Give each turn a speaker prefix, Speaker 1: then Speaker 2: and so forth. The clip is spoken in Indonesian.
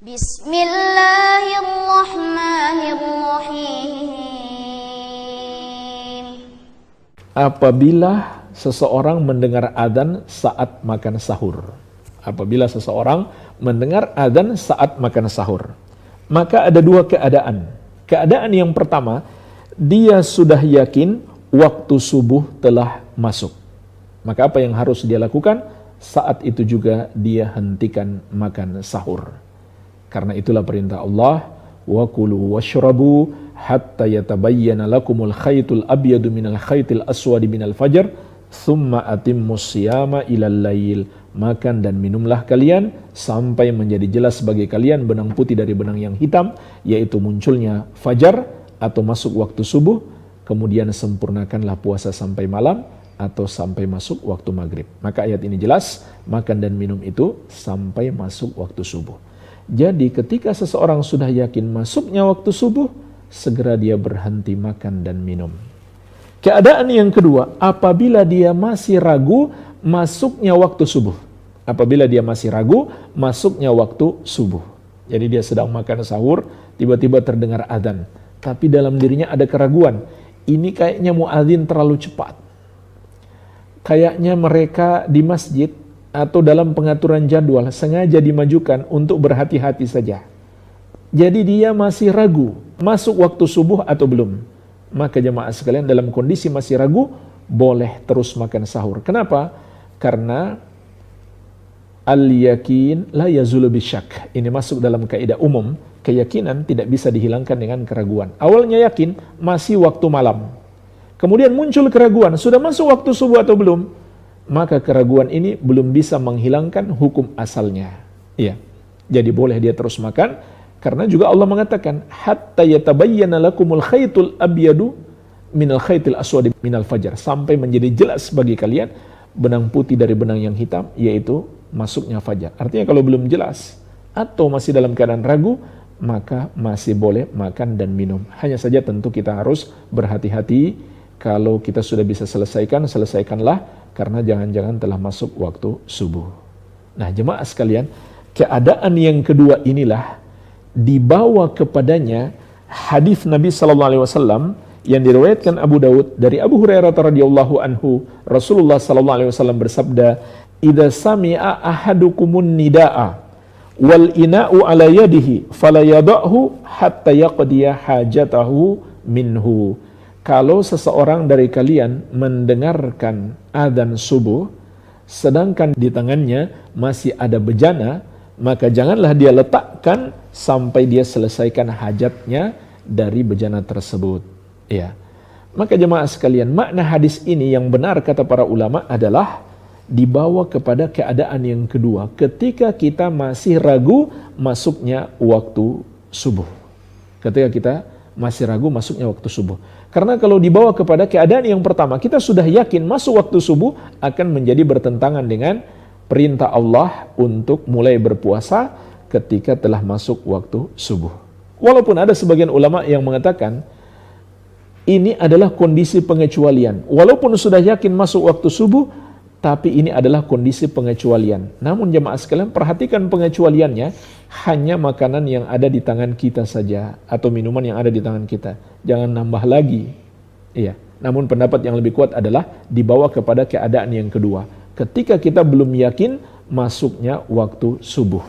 Speaker 1: Bismillahirrahmanirrahim.
Speaker 2: Apabila seseorang mendengar adzan saat makan sahur. Apabila seseorang mendengar adzan saat makan sahur, maka ada dua keadaan. Keadaan yang pertama, dia sudah yakin waktu subuh telah masuk. Maka apa yang harus dia lakukan? Saat itu juga dia hentikan makan sahur. Karena itulah perintah Allah, wa kulu washrabu hatta yatabayyana lakumul khaytul abyadu minal khaytil aswadi minal fajr thumma atimmus siyama ilal lail. Makan dan minumlah kalian sampai menjadi jelas bagi kalian benang putih dari benang yang hitam, yaitu munculnya fajar atau masuk waktu subuh. Kemudian sempurnakanlah puasa sampai malam atau sampai masuk waktu maghrib. Maka ayat ini jelas, makan dan minum itu sampai masuk waktu subuh. Jadi ketika seseorang sudah yakin masuknya waktu subuh, segera dia berhenti makan dan minum. Keadaan yang kedua, apabila dia masih ragu masuknya waktu subuh. Apabila dia masih ragu masuknya waktu subuh. Jadi dia sedang makan sahur, tiba-tiba terdengar adzan. Tapi dalam dirinya ada keraguan. Ini kayaknya muadzin terlalu cepat. Kayaknya mereka di masjid atau dalam pengaturan jadwal sengaja dimajukan untuk berhati-hati saja. Jadi dia masih ragu masuk waktu subuh atau belum. Maka jemaah sekalian, dalam kondisi masih ragu, boleh terus makan sahur. Kenapa? Karena al-yakin la yazulu bisyak. Ini masuk dalam kaidah umum, keyakinan tidak bisa dihilangkan dengan keraguan. Awalnya yakin masih waktu malam. Kemudian muncul keraguan, sudah masuk waktu subuh atau belum? Maka keraguan ini belum bisa menghilangkan hukum asalnya. Iya. Jadi boleh dia terus makan. Karena juga Allah mengatakan, hatta yatabayyana lakumul khaytul abyadu minal khaytil aswadi minal fajar. Sampai menjadi jelas bagi kalian benang putih dari benang yang hitam, yaitu masuknya fajar. Artinya kalau belum jelas atau masih dalam keadaan ragu, maka masih boleh makan dan minum. Hanya saja tentu kita harus berhati-hati. Kalau kita sudah bisa selesaikanlah, karena jangan-jangan telah masuk waktu subuh. Nah jemaah sekalian, keadaan yang kedua inilah dibawa kepadanya hadis Nabi SAW yang diriwayatkan Abu Daud dari Abu Hurairah radhiyallahu anhu. Rasulullah SAW bersabda, "Idza sami'a ahadukumun nidaa wal ina'u ala yadihi fala yada'hu hatta yaqdiya hajatahu minhu." Kalau seseorang dari kalian mendengarkan adzan subuh sedangkan di tangannya masih ada bejana, maka janganlah dia letakkan sampai dia selesaikan hajatnya dari bejana tersebut. Ya. Maka jemaah sekalian, makna hadis ini yang benar kata para ulama adalah dibawa kepada keadaan yang kedua, ketika kita masih ragu masuknya waktu subuh. Ketika kita masih ragu masuknya waktu subuh. Karena kalau dibawa kepada keadaan yang pertama, kita sudah yakin masuk waktu subuh, akan menjadi bertentangan dengan perintah Allah untuk mulai berpuasa ketika telah masuk waktu subuh. Walaupun ada sebagian ulama yang mengatakan ini adalah kondisi pengecualian. Walaupun sudah yakin masuk waktu subuh, tapi ini adalah kondisi pengecualian. Namun jemaah sekalian, perhatikan pengecualiannya, hanya makanan yang ada di tangan kita saja atau minuman yang ada di tangan kita. Jangan nambah lagi. Iya. Namun pendapat yang lebih kuat adalah dibawa kepada keadaan yang kedua. Ketika kita belum yakin masuknya waktu subuh.